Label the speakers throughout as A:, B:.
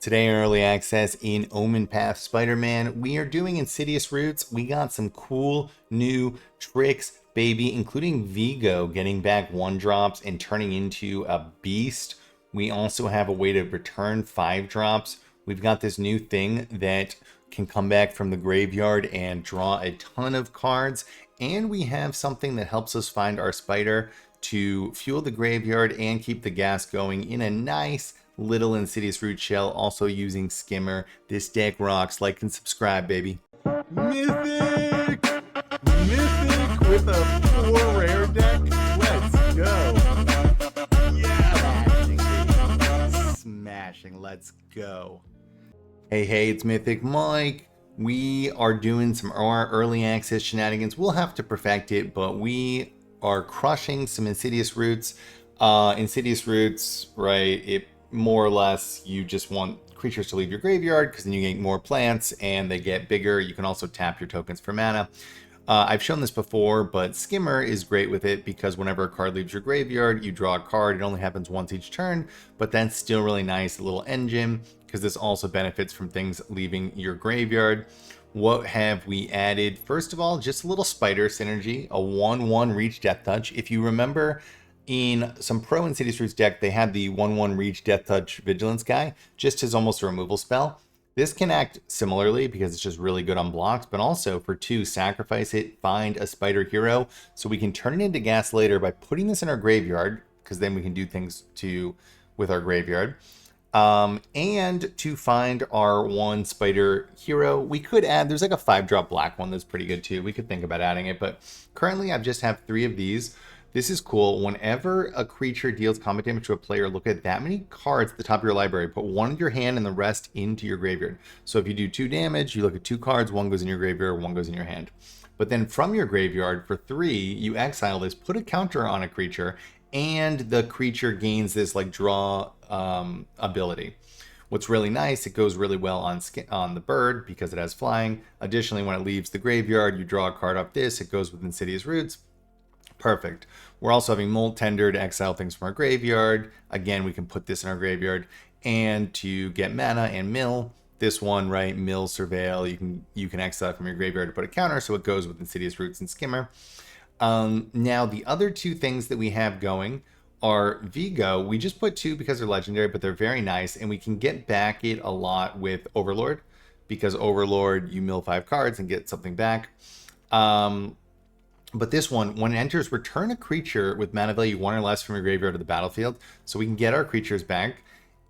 A: Today in early access in Omenpath Spider-Man, we are doing Insidious Roots. We got some cool new tricks, baby, including Vigo getting back 1-drops and turning into a beast. We also have a way to return 5-drops. We've got this new thing that can come back from the graveyard and draw a ton of cards. And we have something that helps us find our spider to fuel the graveyard and keep the gas going in a nice little Insidious Root shell, also using Skimmer. This deck rocks. Like and subscribe, baby.
B: Mythic! Mythic with a 4 rare deck? Let's go!
A: Yeah! Smashing. Let's go. Hey, it's Mythic Mike. We are doing some early access shenanigans. We'll have to perfect it, but we are crushing some Insidious Roots. Insidious Roots, right? It more or less, you just want creatures to leave your graveyard because then you get more plants and they get bigger. You can also tap your tokens for mana. I've shown this before, but Skimmer is great with it because whenever a card leaves your graveyard, you draw a card. It only happens once each turn, but that's still really nice. A little engine, because this also benefits from things leaving your graveyard. What have we added? First of all, just a little spider synergy, a 1/1 reach Death Touch. If you remember, in some pro Insidious Roots deck, they had the 1/1 reach Death Touch Vigilance guy, just as almost a removal spell. This can act similarly because it's just really good on blocks, but also for 2, sacrifice it, find a spider hero, so we can turn it into gas later by putting this in our graveyard, because then we can do things with our graveyard. And to find our 1 spider hero, we could add, there's like a 5-drop black one that's pretty good too. We could think about adding it, but currently I just have 3 of these. This is cool. Whenever a creature deals combat damage to a player, look at that many cards at the top of your library. Put 1 in your hand and the rest into your graveyard. So if you do 2 damage, you look at 2 cards, 1 goes in your graveyard, 1 goes in your hand. But then from your graveyard, for 3, you exile this, put a counter on a creature, and the creature gains this like draw ability. What's really nice, it goes really well on the bird because it has flying. Additionally, when it leaves the graveyard, you draw a card off this. It goes with Insidious Roots. Perfect. We're also having Molt Tender to exile things from our graveyard. Again, we can put this in our graveyard. And to get mana and mill, this one, right, mill surveil, you can exile from your graveyard to put a counter, so it goes with Insidious Roots and Skimmer. Now, the other 2 things that we have going are Vigo. We just put 2 because they're legendary, but they're very nice, and we can get back it a lot with Overlord, because Overlord, you mill 5 cards and get something back. But this one, when it enters, return a creature with mana value 1 or less from your graveyard to the battlefield, so we can get our creatures back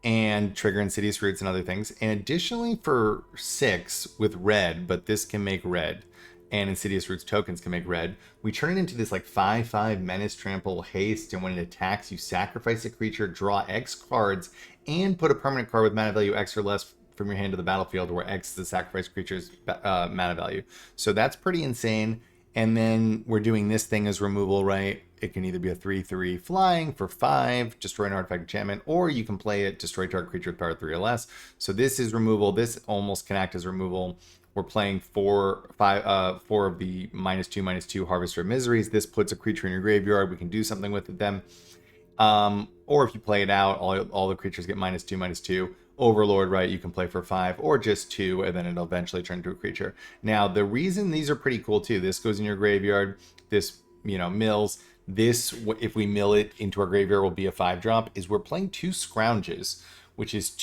A: and trigger Insidious Roots and other things. And additionally, for 6 with red, but this can make red, and Insidious Roots tokens can make red, we turn it into this like 5/5 Menace, Trample, Haste, and when it attacks, you sacrifice a creature, draw X cards, and put a permanent card with mana value X or less from your hand to the battlefield, where X is the sacrifice creature's mana value. So that's pretty insane. And then we're doing this thing as removal, right? It can either be a 3/3 flying for 5, destroy an artifact enchantment, or you can play it, destroy target creature with power 3 or less. So this is removal. This almost can act as removal. We're playing 4 of the -2/-2 Harvester of Miseries. This puts a creature in your graveyard. We can do something with them. Or if you play it out, all the creatures get -2/-2. Overlord, right, you can play for 5 or just 2, and then it'll eventually turn into a creature. Now, the reason these are pretty cool too, this goes in your graveyard, this, mills. This, if we mill it into our graveyard, will be a 5-drop, is we're playing 2 Scrounges, which is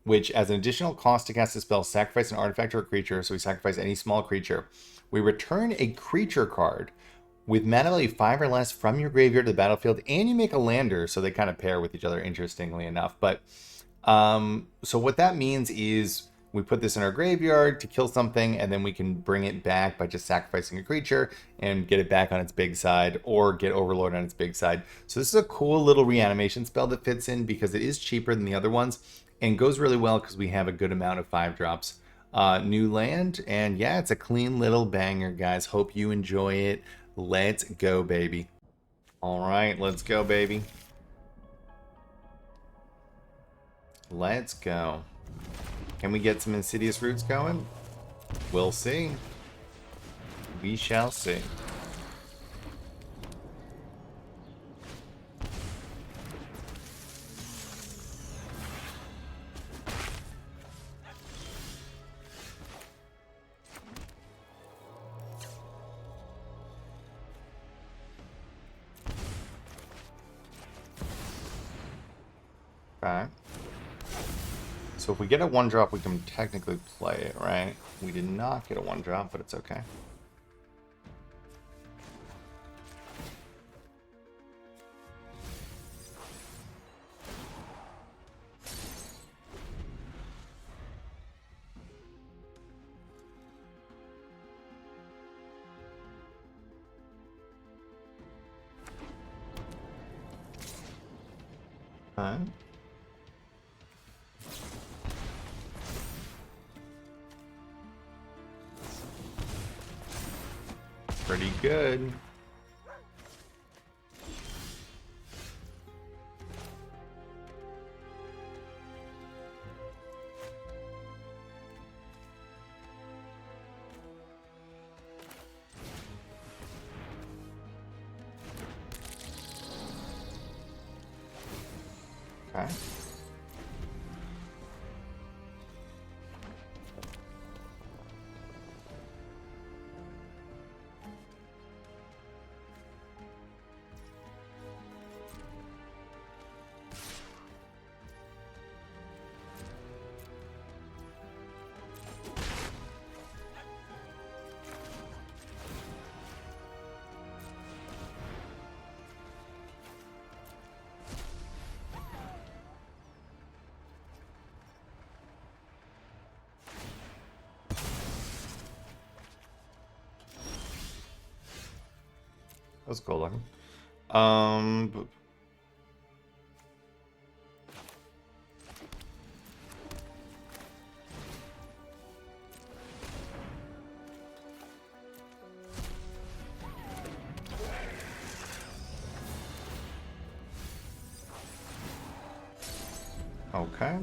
A: which as an additional cost to cast a spell, sacrifice an artifact or a creature, so we sacrifice any small creature. We return a creature card with mana value 5 or less from your graveyard to the battlefield, and you make a lander, so they kind of pair with each other, interestingly enough. But so what that means is we put this in our graveyard to kill something, and then we can bring it back by just sacrificing a creature and get it back on its big side, or get Overlord on its big side. So this is a cool little reanimation spell that fits in because it is cheaper than the other ones and goes really well because we have a good amount of 5-drops. New land, and yeah, it's a clean little banger, guys. Hope you enjoy it. Let's go, baby. All right, let's go, baby. Let's go. Can we get some Insidious Roots going? We'll see. We shall see. Okay. So if we get a 1-drop, we can technically play it, right? We did not get a 1-drop, but it's okay. Okay. Pretty good. Okay. That was cool looking. Okay.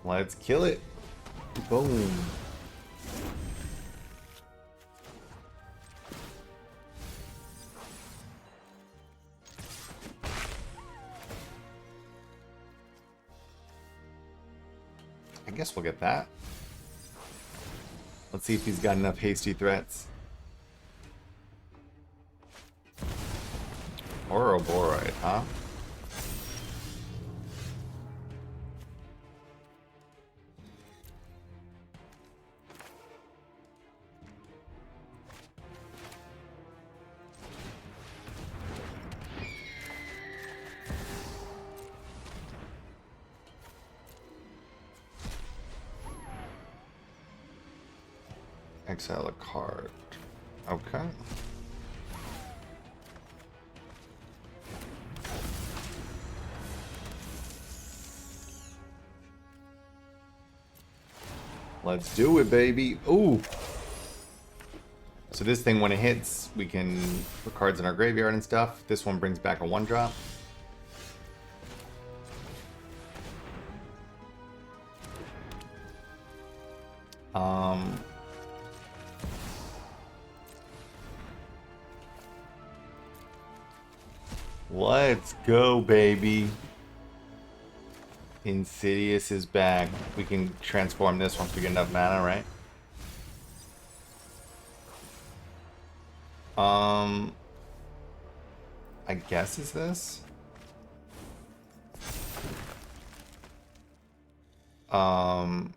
A: Let's kill it. Boom. I guess we'll get that. Let's see if he's got enough hasty threats. Ouroborite, huh? Exile a card. Okay. Let's do it, baby. Ooh. So this thing, when it hits, we can put cards in our graveyard and stuff. This one brings back a 1-drop. Let's go, baby. Insidious is back. We can transform this once we get enough mana, right? I guess is this? Oh,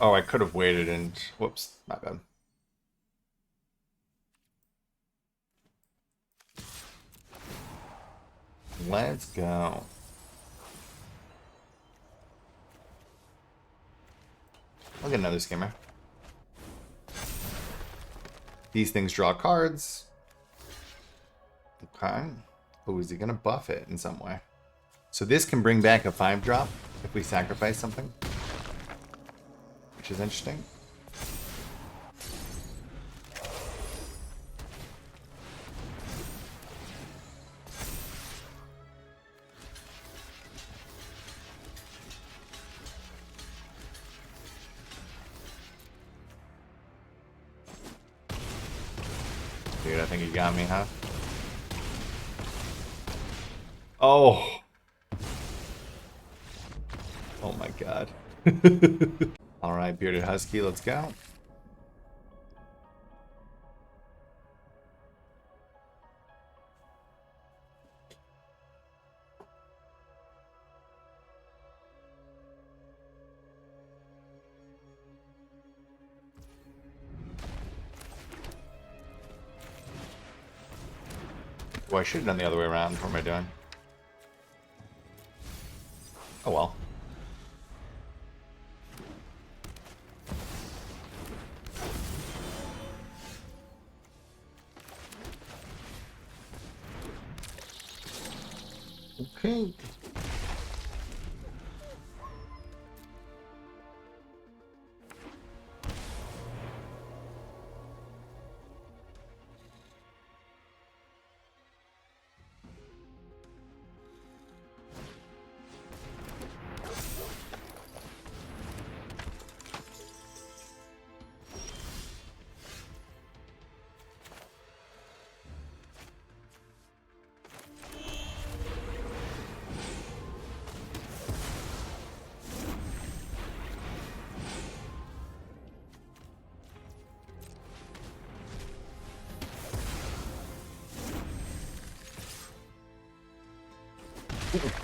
A: I could have waited and... Whoops, my bad. Let's go. I'll get another skimmer. These things draw cards. Okay. Oh, is he gonna buff it in some way? So this can bring back a 5-drop if we sacrifice something, which is interesting. Dude, I think you got me, huh? Oh! Oh my god. Alright, Bearded Husky, let's go. Well, I should have done the other way around. What am I doing? Oh well. Okay.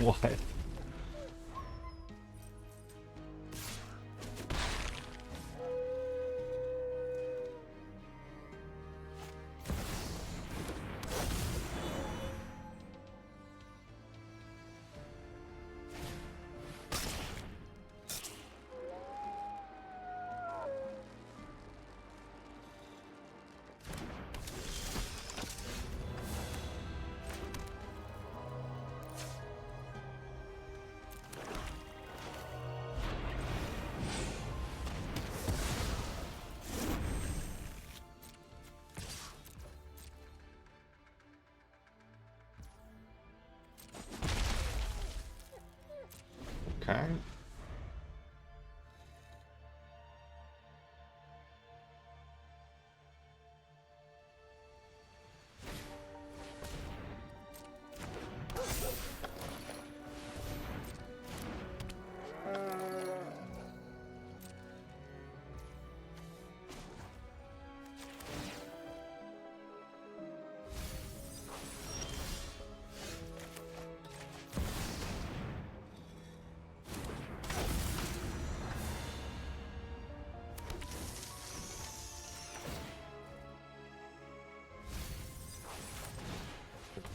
A: What? Okay.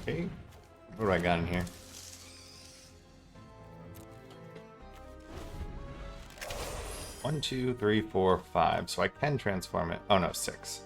A: Okay. What do I got in here? One, two, three, four, five. So I can transform it. Oh no, six.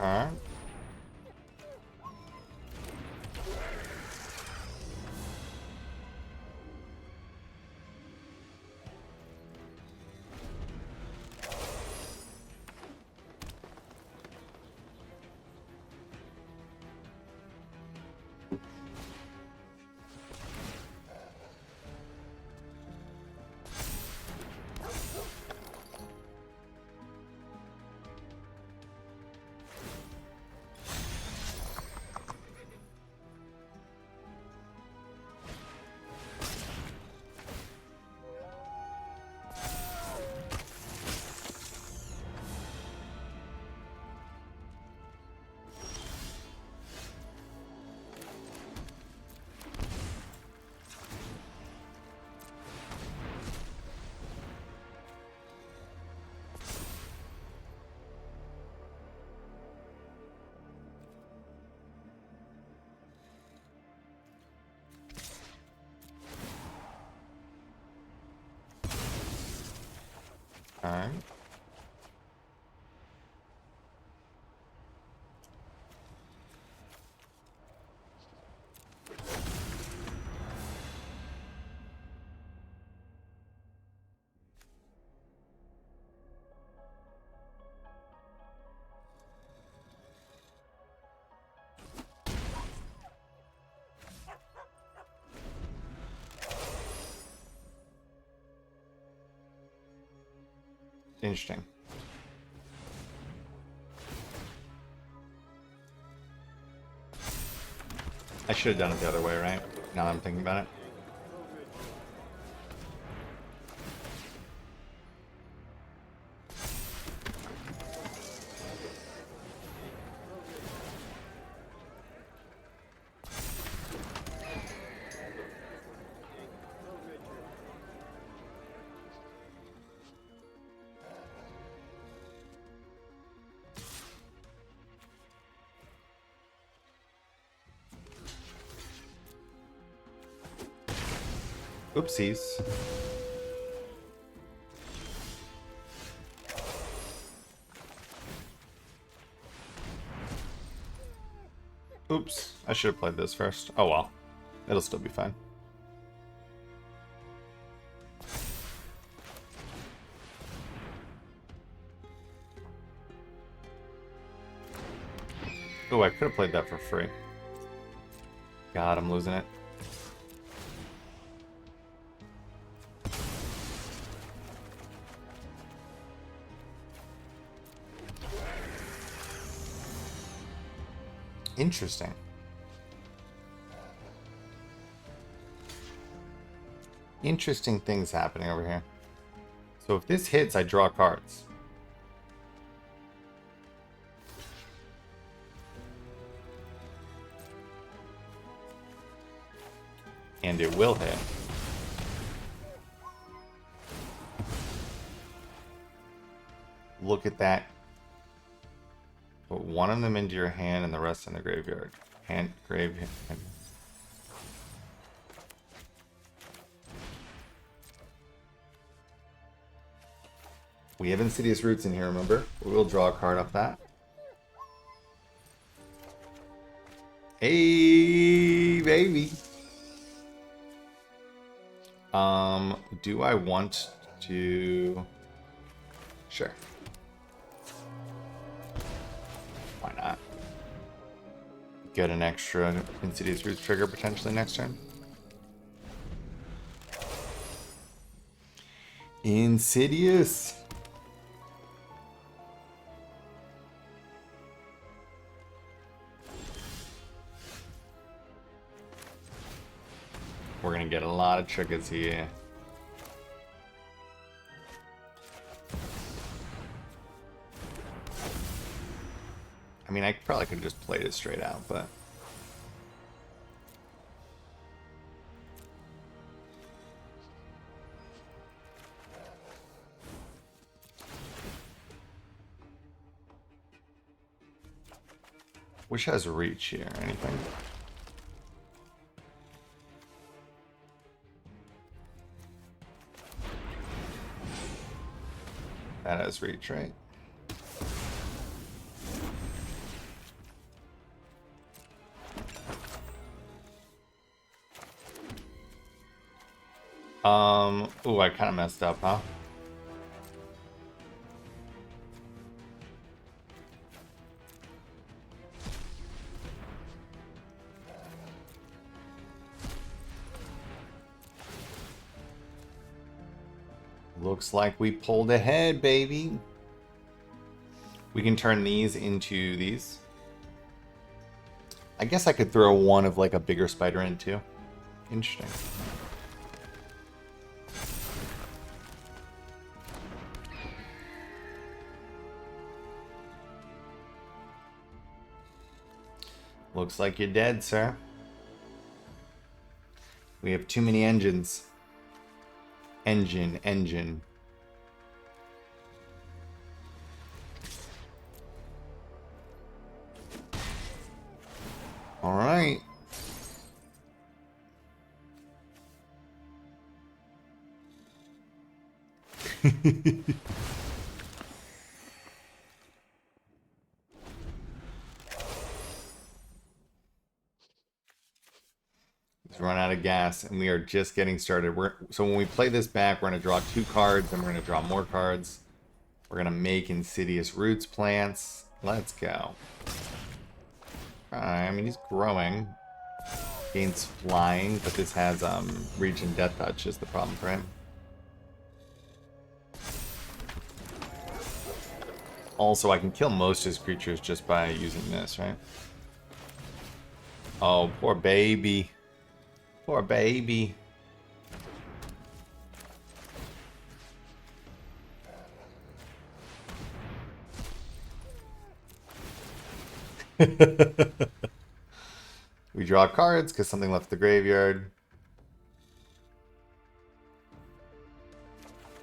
A: Alright. Interesting. I should have done it the other way, right? Now that I'm thinking about it. Oopsies. Oops, I should have played this first. Oh well, it'll still be fine. Oh, I could have played that for free. God, I'm losing it. Interesting. Interesting things happening over here. So if this hits, I draw cards. And it will hit. Look at that. Put one of them into your hand and the rest in the graveyard. Graveyard. We have Insidious Roots in here, remember? We will draw a card off that. Hey, baby. Do I want to... Sure. Why not? Get an extra Insidious Roots trigger potentially next turn. Insidious. We're gonna get a lot of triggers here. I mean, I probably could have just played it straight out, but... Which has reach here? Anything? That has reach, right? Ooh, I kind of messed up, huh? Looks like we pulled ahead, baby. We can turn these into these. I guess I could throw one of like a bigger spider in too. Interesting. Looks like you're dead, sir. We have too many engines. Engine. All right. Run out of gas and we are just getting started. So when we play this back, we're going to draw 2 cards and we're going to draw more cards. We're going to make Insidious Roots plants. Let's go. I mean, he's growing. Gains flying, but this has reach and death touch is the problem for him. Also, I can kill most of his creatures just by using this, right? Oh, poor baby. Poor baby. We draw cards because something left the graveyard.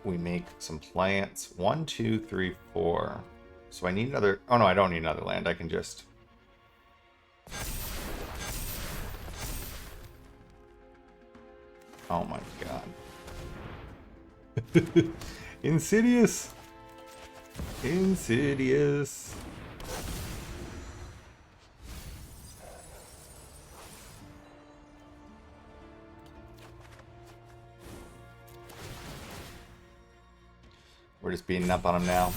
A: We make some plants. 1, 2, 3, 4. So I need another... Oh no, I don't need another land. I can just... Oh my god. Insidious! Insidious! We're just beating up on him now.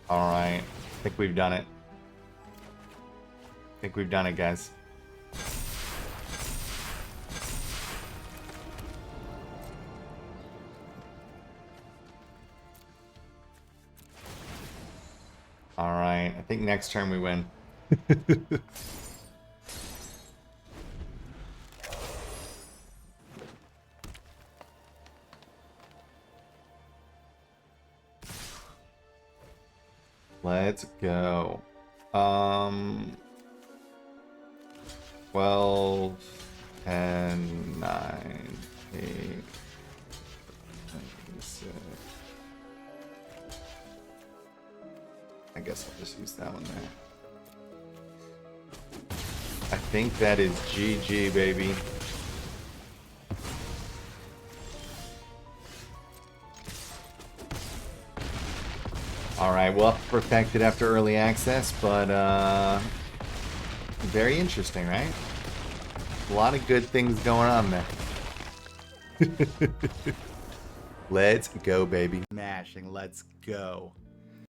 A: Alright. I think we've done it. I think we've done it, guys. Alright. I think next turn we win. Let's go. 12, 10, 9, 8, 6. I guess I'll just use that one there. I think that is GG, baby. Alright, we'll have to perfect it after early access, but very interesting, right? A lot of good things going on there. Let's go, baby. Smashing, let's go.